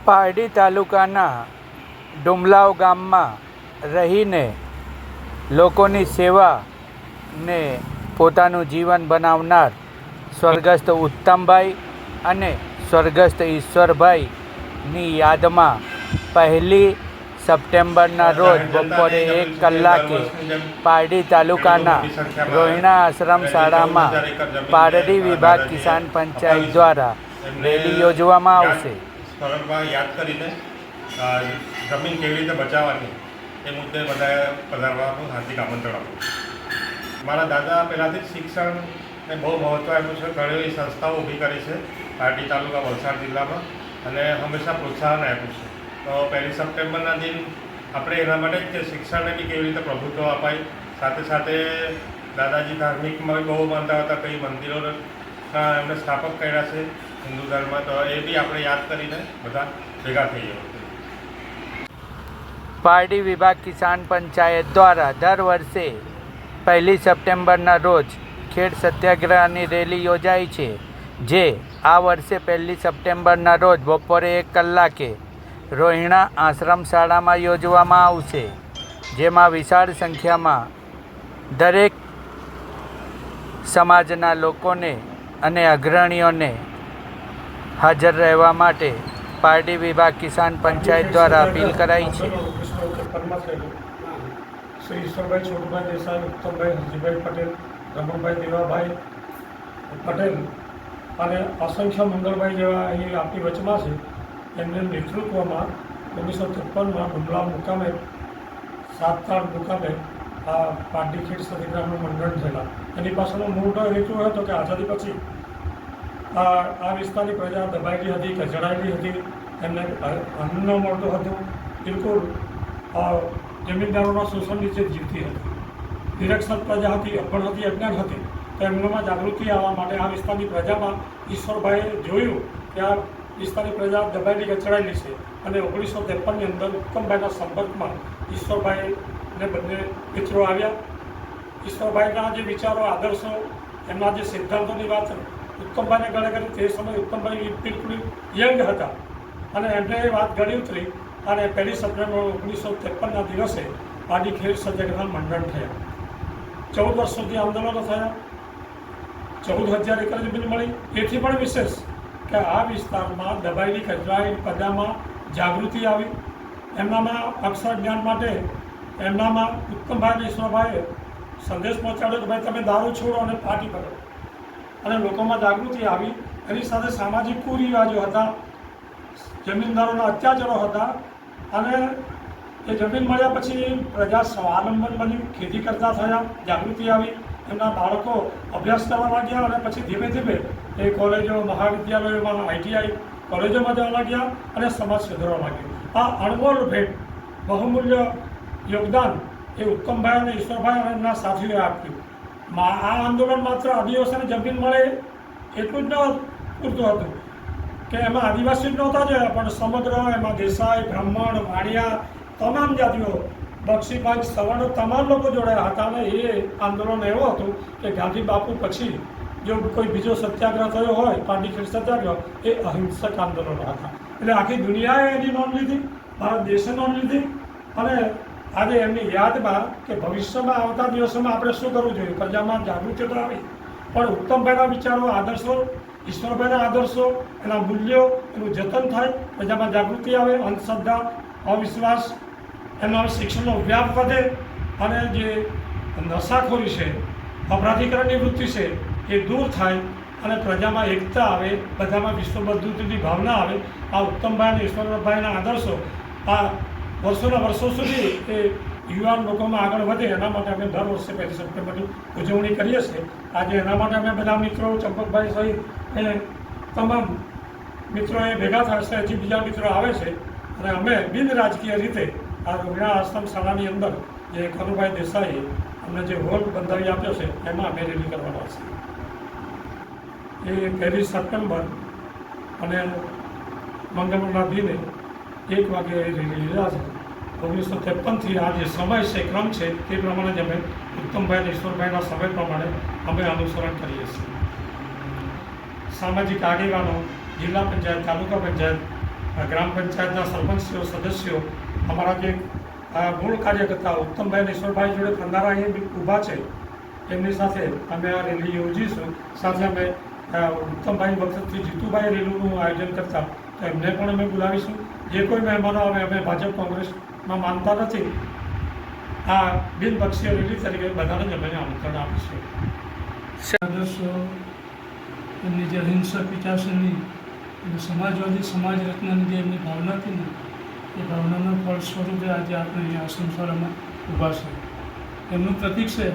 પારડી તાલુકાના ડુમલાવ ગામમાં રહીને લોકોની સેવા ને પોતાનું જીવન બનાવનાર સ્વર્ગસ્થ ઉત્તમભાઈ અને સ્વર્ગસ્થ ઈશ્વરભાઈની યાદમાં 1 સપ્ટેમ્બરના રોજ બપોરે 1 કલાકે પારડી તાલુકાના રોહિણા આશ્રમ શાળામાં પારડી વિભાગ કિસાન પંચાયત દ્વારા રેલી યોજવામાં આવશે. સ્મરણમાં યાદ કરીને જમીન કેવી રીતે બચાવવાની એ મુદ્દે બધા પધારવાનું હાર્દિક આમંત્રણ આપું. મારા દાદા પહેલાંથી જ શિક્ષણને બહુ મહત્ત્વ આપ્યું છે. ઘણી એવી સંસ્થાઓ ઊભી કરી છે પારડી તાલુકા વલસાડ જિલ્લામાં અને હંમેશા પ્રોત્સાહન આપ્યું છે. તો 1 સપ્ટેમ્બરના દિન આપણે એના માટે જ કે શિક્ષણને બી કેવી રીતે પ્રભુત્વ અપાય, સાથે સાથે દાદાજી ધાર્મિકમાં બહુ માનતા હતા, કઈ મંદિરોના એમને સ્થાપક કર્યા છે હિન્દુ ધર્મ, તો એ બી આપણે યાદ કરીને બધા ભેગા થઈ જવું. પારડી વિભાગ કિસાન પંચાયત દ્વારા દર વર્ષે 1 સપ્ટેમ્બરના રોજ ખેડ સત્યાગ્રહની રેલી યોજાય છે, જે આ વર્ષે 1 સપ્ટેમ્બરના રોજ બપોરે 1 કલાકે રોહિણા આશ્રમ શાળામાં યોજવામાં આવશે, જેમાં વિશાળ સંખ્યામાં દરેક સમાજના લોકોને અને અગ્રણીઓને હાજર રહેવા માટે પારડી વિભાગ કિસાન પંચાયત દ્વારા અપીલ કરાઈ છે. શ્રી ઈશ્વરભાઈ છોટુભાઈ દેસાઈ, ઉત્તમભાઈ હરજીભાઈ પટેલ, રમણભાઈ દેવાભાઈ પટેલ અને અસંખ્ય મંગળભાઈ જેવા અહીં આપણી વચમાં છે. એમને નેતૃત્વમાં 1953માં ડુમલાવ મુકામે 7 મુકામે આ પારડી ખેડ સત્યાગ્રહનું મંડળ થયેલા. એની પાછળનો મોટો હેતુ હતો કે આઝાદી પછી આ વિસ્તારની પ્રજા દબાયેલી હતી, કચડાયેલી હતી, એમને અન્ન ન મળતું હતું, બિલકુલ જમીનદારોના શોષણ નીચે જીવતી હતી, નિરક્ષર પ્રજા હતી, અભણ હતી, અજ્ઞાન હતી. તો એમનામાં જાગૃતિ આવવા માટે આ વિસ્તારની પ્રજામાં ઈશ્વરભાઈએ જોયું કે આ વિસ્તારની પ્રજા દબાયેલી કચડાયેલી છે અને 1953ની અંદર ઉત્તમભાઈના સંપર્કમાં ઈશ્વરભાઈને બંને મિત્રો આવ્યા. ઈશ્વરભાઈના જે વિચારો, આદર્શો, એમના જે સિદ્ધાંતોની વાત ઉત્તમભાઈને ગળે કરી. તે સમયે ઉત્તમભાઈ બિલકુલ યંગ હતા અને એમને એ વાત ગળી ઉતરી અને 1 સપ્ટેમ્બર 1953ના દિવસે પારડી ખેડ સત્યાગ્રહ મંડળ થયા. 14 વર્ષ સુધી આંદોલનો થયા, 14,000 એકર જમીન મળી. એથી પણ વિશેષ કે આ વિસ્તારમાં દબાયેલી કચરાયેલી પ્રજામાં જાગૃતિ આવી. એમનામાં અક્ષર જ્ઞાન માટે એમનામાં ઉત્તમભાઈ ઈશ્વરભાઈએ સંદેશ પહોંચાડ્યો કે ભાઈ તમે દારૂ છોડો અને પાર્ટી કરો, અને લોકોમાં જાગૃતિ આવી. એની સાથે સામાજિક કુરિવાજો હતા, જમીનદારોના અત્યાચારો હતા, અને એ જમીન મળ્યા પછી પ્રજા સ્વાવલંબન બની, ખેતી કરતા થયા, જાગૃતિ આવી. એમના બાળકો અભ્યાસ કરવા લાગ્યા અને પછી ધીમે ધીમે એ કોલેજો, મહાવિદ્યાલયોમાં, ITI કોલેજોમાં જવા લાગ્યા અને સમાજ સુધારવા લાગ્યો. આ અણમોલ ભેટ, બહુમૂલ્ય યોગદાન એ ઉત્તમભાઈ અને ઈશ્વરભાઈ અને એમના સાથીઓએ આપ્યું. આ આંદોલન માત્ર આદિવાસીને જમીન મળે એટલું જ ન પૂરતું હતું કે એમાં આદિવાસી જ નહોતા જોયા, પણ સમગ્ર એમાં દેસાઈ, બ્રાહ્મણ, વાણિયા, તમામ જાતિઓ, બક્ષીભાઈ, સવર્ણ તમામ લોકો જોડાયા હતા. અને એ આંદોલન એવું હતું કે ગાંધી બાપુ પછી જો કોઈ બીજો સત્યાગ્રહ થયો હોય, પારડી ખેડ સત્યાગ્રહ, એ અહિંસક આંદોલનો હતા. એટલે આખી દુનિયાએ એની નોંધ લીધી, ભારત દેશે નોંધ લીધી. અને આજે એમની યાદમાં કે ભવિષ્યમાં આવતા દિવસોમાં આપણે શું કરવું જોઈએ, પ્રજામાં જાગૃતિ તો આવી, પણ ઉત્તમભાઈના વિચારો, આદર્શો, ઈશ્વરભાઈના આદર્શો, એના મૂલ્યો, એનું જતન થાય, પ્રજામાં જાગૃતિ આવે, અંધશ્રદ્ધા, અવિશ્વાસ, એના શિક્ષણનો વ્યાપ વધે, અને જે નશાખોરી છે, અપરાધીકરણની વૃત્તિ છે, એ દૂર થાય અને પ્રજામાં એકતા આવે, બધામાં વિશ્વબંધુત્વની ભાવના આવે. આ ઉત્તમભાઈ અને ઈશ્વરભાઈના આદર્શો આ વર્ષોના વર્ષો સુધી એ યુવાન લોકોમાં આગળ વધે, એના માટે અમે દર વર્ષે 1 સપ્ટેમ્બરની ઉજવણી કરીએ છીએ. આજે એના માટે અમે બધા મિત્રો, ચંપકભાઈ સહિત એ તમામ મિત્રોએ ભેગા થાય છે, હજી બીજા મિત્રો આવે છે, અને અમે બિન રાજકીય રીતે આ રોહિણા આશ્રમ શાળાની અંદર જે કનુભાઈ દેસાઈએ અમને જે હોલ બંધાવી આપ્યો છે, એમાં અમે રેલી કરવાના છે. એ 1 સપ્ટેમ્બર અને મંગળવારના દિને 1 વાગે રેલી યોજાશે. 1953થી આ જે સમય છે, ક્રમ છે, તે પ્રમાણે જ અમે ઉત્તમભાઈ અને ઈશ્વરભાઈના સમય પ્રમાણે અમે અનુસરણ કરીએ છીએ. સામાજિક આગેવાનો, જિલ્લા પંચાયત, તાલુકા પંચાયત ગ્રામ પંચાયતના સરપંચીઓ સદસ્યો અમારા જે મૂળ કાર્યકર્તા ઉત્તમભાઈ અને ઈશ્વરભાઈ જોડે ફંદારા એ ઊભા છે એમની સાથે અમે આ રેલી યોજીશું. સાથે અમે ઉત્તમભાઈ વખતથી જીતુભાઈ રેલીનું આયોજન કરતા તો એમને પણ અમે બોલાવીશું. જે કોઈ મહેમાનો આવે અમે ભાજપ કોંગ્રેસમાં માનતા નથી. આ બિનપક્ષીય રેલી તરીકે બધાને જ અમે આમંત્રણ આપીશું. આદર્શો એમની જે અહિંસક વિચારસરણી અને સમાજવાદી સમાજ રચનાની જે એમની ભાવના હતી ને એ ભાવનાના ફળ સ્વરૂપે આજે આપણે અહીંયા આશ્રમશાળામાં ઊભા છે. એમનું પ્રતીક છે.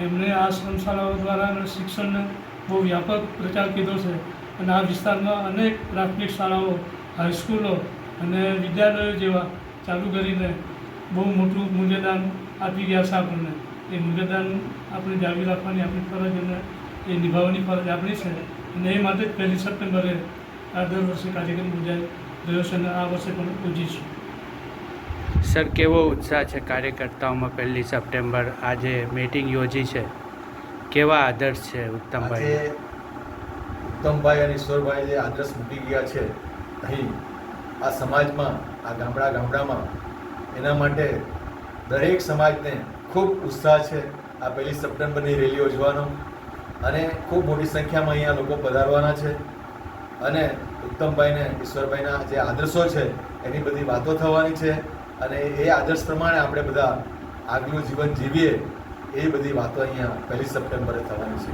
એમણે આ આશ્રમશાળાઓ દ્વારા એમણે શિક્ષણને બહુ વ્યાપક પ્રચાર કીધો છે અને આ વિસ્તારમાં અનેક પ્રાથમિક શાળાઓ, હાઈસ્કૂલો અને વિદ્યાલયો જેવા ચાલુ કરીને બહુ મોટું મૂલ્યદાન આપી ગયા છે આપણને. એ મૂલ્યદાન આપણે જાળવી રાખવાની આપણી ફરજ અને એ નિભાવવાની ફરજ આપણી છે અને એ માટે જ 1 સપ્ટેમ્બરે આ દર વર્ષે કાર્યક્રમ યોજાઈ રહ્યો છે અને આ વર્ષે પણ યોજીશું. સર, કેવો ઉત્સાહ છે કાર્યકર્તાઓમાં 1 સપ્ટેમ્બર આજે મીટિંગ યોજી છે? કેવા આદર્શ છે ઉત્તમભાઈ? આજે ઉત્તમભાઈ અને ઈશ્વરભાઈ જે આદર્શ મૂકી ગયા છે અહીં આ સમાજમાં, આ ગામડામાં, એના માટે દરેક સમાજને ખૂબ ઉત્સાહ છે આ 1 સપ્ટેમ્બરની રેલી યોજવાનો અને ખૂબ મોટી સંખ્યામાં અહીંયા લોકો પધારવાના છે અને ઉત્તમભાઈને ઈશ્વરભાઈના જે આદર્શો છે એની બધી વાતો થવાની છે અને એ આદર્શ પ્રમાણે આપણે બધા આગલું જીવન જીવીએ એ બધી વાતો અહીંયા 1 સપ્ટેમ્બરે થવાની છે.